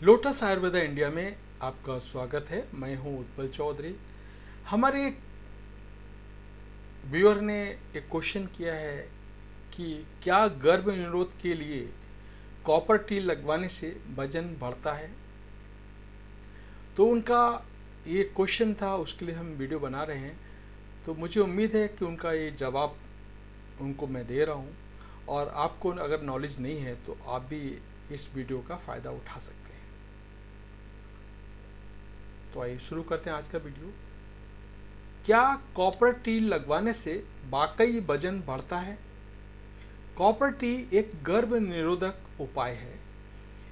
Lotus Ayurveda India में आपका स्वागत है। मैं हूं उत्पल चौधरी। हमारे एक व्यूअर ने एक क्वेश्चन किया है कि क्या गर्भ निरोध के लिए कॉपर टी लगवाने से वजन बढ़ता है। तो उनका ये क्वेश्चन था, उसके लिए हम वीडियो बना रहे हैं। तो मुझे उम्मीद है कि उनका ये जवाब उनको मैं दे रहा हूँ, और आपको अगर नॉलेज नहीं है तो आप भी इस वीडियो का फ़ायदा उठा सकते हैं। तो आइए शुरू करते हैं आज का वीडियो। क्या कॉपर टी लगवाने से वाकई वजन बढ़ता है? कॉपर टी एक गर्भ निरोधक उपाय है।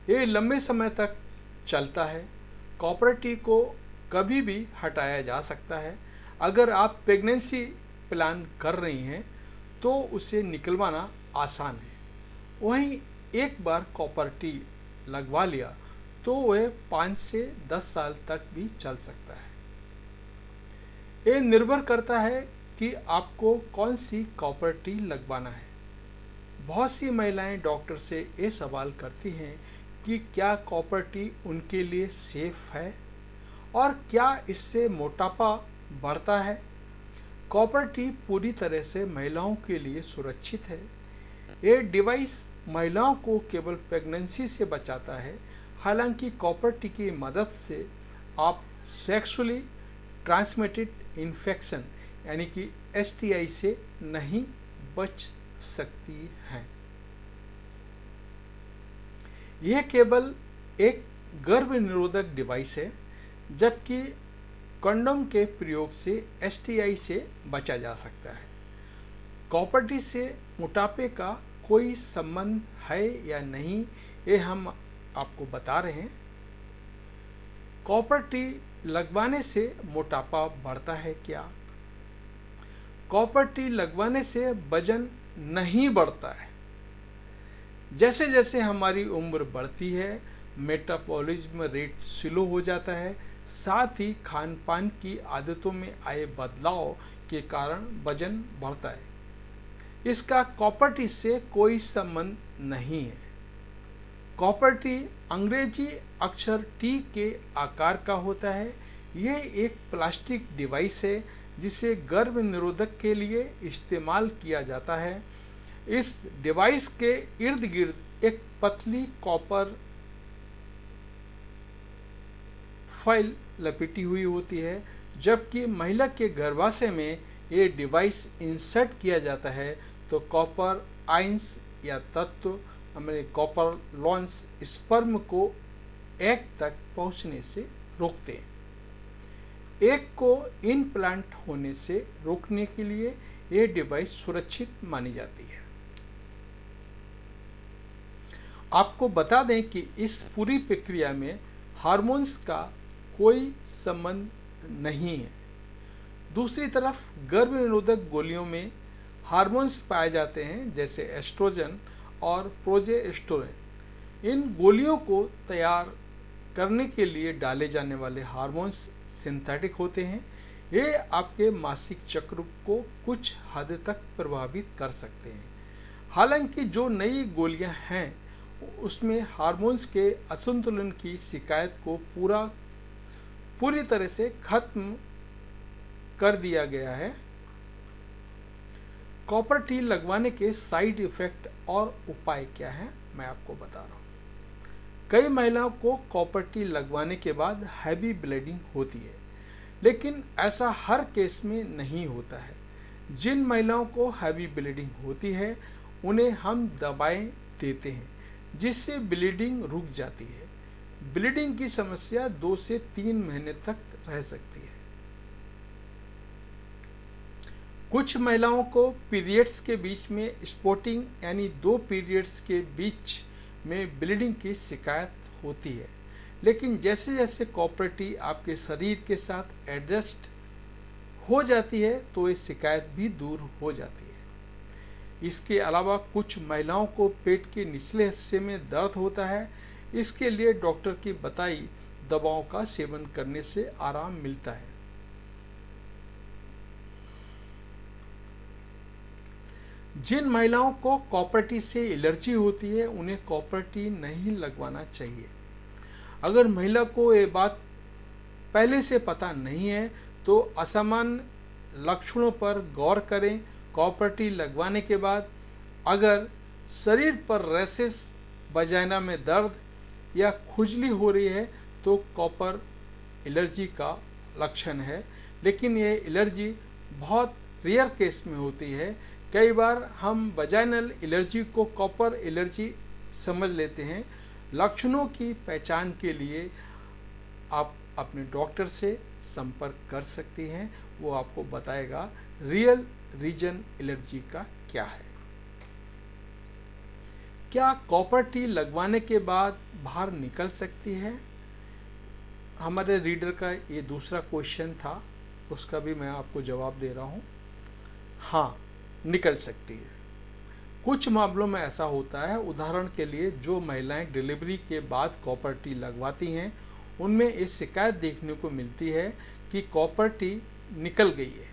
ये लंबे समय तक चलता है। कॉपर टी को कभी भी हटाया जा सकता है। अगर आप प्रेगनेंसी प्लान कर रही हैं तो उसे निकलवाना आसान है। वहीं एक बार कॉपर टी लगवा लिया तो वह 5 से 10 साल तक भी चल सकता है। ये निर्भर करता है कि आपको कौन सी कॉपर टी लगवाना है। बहुत सी महिलाएं डॉक्टर से ये सवाल करती हैं कि क्या कॉपर टी उनके लिए सेफ है और क्या इससे मोटापा बढ़ता है। कॉपर टी पूरी तरह से महिलाओं के लिए सुरक्षित है। ये डिवाइस महिलाओं को केवल प्रेगनेंसी से बचाता है। हालांकि कॉपर टी की मदद से आप सेक्सुअली ट्रांसमिटेड इन्फेक्शन यानी कि STI से नहीं बच सकती हैं। यह केवल एक गर्भ निरोधक डिवाइस है, जबकि कंडोम के प्रयोग से STI से बचा जा सकता है। कॉपर टी से मोटापे का कोई संबंध है या नहीं, ये हम आपको बता रहे हैं। कॉपर टी लगवाने से मोटापा बढ़ता है क्या? कॉपर टी लगवाने से वजन नहीं बढ़ता है। जैसे जैसे हमारी उम्र बढ़ती है, मेटाबॉलिज्म रेट स्लो हो जाता है। साथ ही खान पान की आदतों में आए बदलाव के कारण वजन बढ़ता है। इसका कॉपर टी से कोई संबंध नहीं है। कॉपर टी अंग्रेजी अक्षर टी के आकार का होता है। यह एक प्लास्टिक डिवाइस है जिसे गर्भ निरोधक के लिए इस्तेमाल किया जाता है। इस डिवाइस के इर्द गिर्द एक पतली कॉपर फॉइल लपेटी हुई होती है। जबकि महिला के गर्भाशय में ये डिवाइस इंसर्ट किया जाता है तो कॉपर आयंस या तत्व हमारे कॉपर लॉन्स स्पर्म को एग तक पहुंचने से रोकते हैं। एग को इम्प्लांट होने से रोकने के लिए ये डिवाइस सुरक्षित मानी जाती है। आपको बता दें कि इस पूरी प्रक्रिया में हार्मोन्स का कोई संबंध नहीं है। दूसरी तरफ गर्भ निरोधक गोलियों में हार्मोन्स पाए जाते हैं, जैसे एस्ट्रोजन और प्रोजेस्टेरोन। इन गोलियों को तैयार करने के लिए डाले जाने वाले हार्मोन्स सिंथेटिक होते हैं। ये आपके मासिक चक्र को कुछ हद तक प्रभावित कर सकते हैं। हालांकि जो नई गोलियां हैं उसमें हार्मोन्स के असंतुलन की शिकायत को पूरी तरह से खत्म कर दिया गया है। कॉपर टी लगवाने के साइड इफेक्ट और उपाय क्या हैं, मैं आपको बता रहा हूँ। कई महिलाओं को कॉपर टी लगवाने के बाद हैवी ब्लीडिंग होती है, लेकिन ऐसा हर केस में नहीं होता है। जिन महिलाओं को हैवी ब्लीडिंग होती है उन्हें हम दवाएं देते हैं जिससे ब्लीडिंग रुक जाती है। ब्लीडिंग की समस्या 2 से 3 महीने तक रह सकती है। कुछ महिलाओं को पीरियड्स के बीच में स्पॉटिंग यानी 2 पीरियड्स के बीच में ब्लीडिंग की शिकायत होती है, लेकिन जैसे जैसे कॉपर टी आपके शरीर के साथ एडजस्ट हो जाती है तो ये शिकायत भी दूर हो जाती है। इसके अलावा कुछ महिलाओं को पेट के निचले हिस्से में दर्द होता है। इसके लिए डॉक्टर की बताई दवाओं का सेवन करने से आराम मिलता है। जिन महिलाओं को कॉपर टी से एलर्जी होती है उन्हें कॉपर टी नहीं लगवाना चाहिए। अगर महिला को ये बात पहले से पता नहीं है तो असामान्य लक्षणों पर गौर करें। कॉपर टी लगवाने के बाद अगर शरीर पर रैशेस, वजाइना में दर्द या खुजली हो रही है तो कॉपर एलर्जी का लक्षण है, लेकिन ये एलर्जी बहुत रेयर केस में होती है। कई बार हम वजाइनल एलर्जी को कॉपर एलर्जी समझ लेते हैं। लक्षणों की पहचान के लिए आप अपने डॉक्टर से संपर्क कर सकती हैं, वो आपको बताएगा रियल रीजन एलर्जी का क्या है। क्या कॉपर टी लगवाने के बाद बाहर निकल सकती है? हमारे रीडर का ये दूसरा क्वेश्चन था, उसका भी मैं आपको जवाब दे रहा हूँ। हाँ, निकल सकती है। कुछ मामलों में ऐसा होता है। उदाहरण के लिए जो महिलाएं डिलीवरी के बाद कॉपर टी लगवाती हैं उनमें ये शिकायत देखने को मिलती है कि कॉपर टी निकल गई है,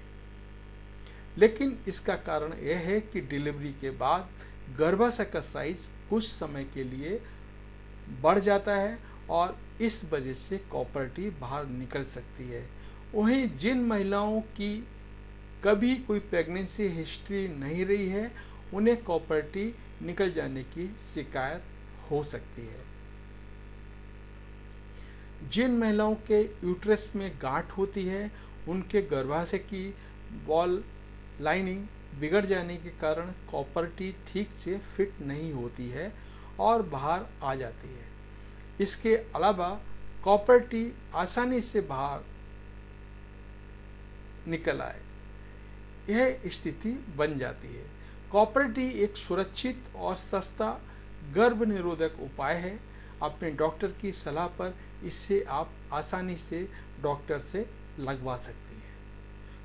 लेकिन इसका कारण यह है कि डिलीवरी के बाद गर्भाशय का साइज कुछ समय के लिए बढ़ जाता है और इस वजह से कॉपर टी बाहर निकल सकती है। वहीं जिन महिलाओं की कभी कोई प्रेगनेंसी हिस्ट्री नहीं रही है उन्हें कॉपर टी निकल जाने की शिकायत हो सकती है। जिन महिलाओं के यूट्रस में गांठ होती है उनके गर्भाशय की वॉल लाइनिंग बिगड़ जाने के कारण कॉपर टी ठीक से फिट नहीं होती है और बाहर आ जाती है। इसके अलावा कॉपर टी आसानी से बाहर निकल आए, यह स्थिति बन जाती है। कॉपर टी एक सुरक्षित और सस्ता गर्भ निरोधक उपाय है। अपने डॉक्टर की सलाह पर इससे आप आसानी से डॉक्टर से लगवा सकती हैं।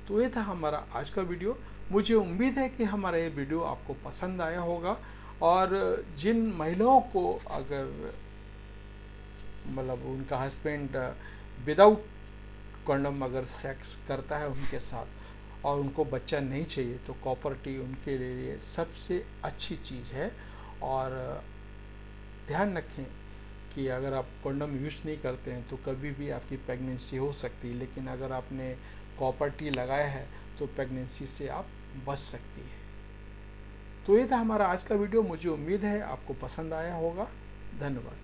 तो ये था हमारा आज का वीडियो। मुझे उम्मीद है कि हमारा ये वीडियो आपको पसंद आया होगा और जिन महिलाओं को अगर मतलब उनका हस्बैंड विदाउट कंडोम अगर सेक्स करता है उनके साथ और उनको बच्चा नहीं चाहिए तो कॉपर टी उनके लिए सबसे अच्छी चीज़ है। और ध्यान रखें कि अगर आप कंडोम यूज़ नहीं करते हैं तो कभी भी आपकी प्रेगनेंसी हो सकती है, लेकिन अगर आपने कॉपर टी लगाया है तो प्रेगनेंसी से आप बच सकती है। तो ये था हमारा आज का वीडियो। मुझे उम्मीद है आपको पसंद आया होगा। धन्यवाद।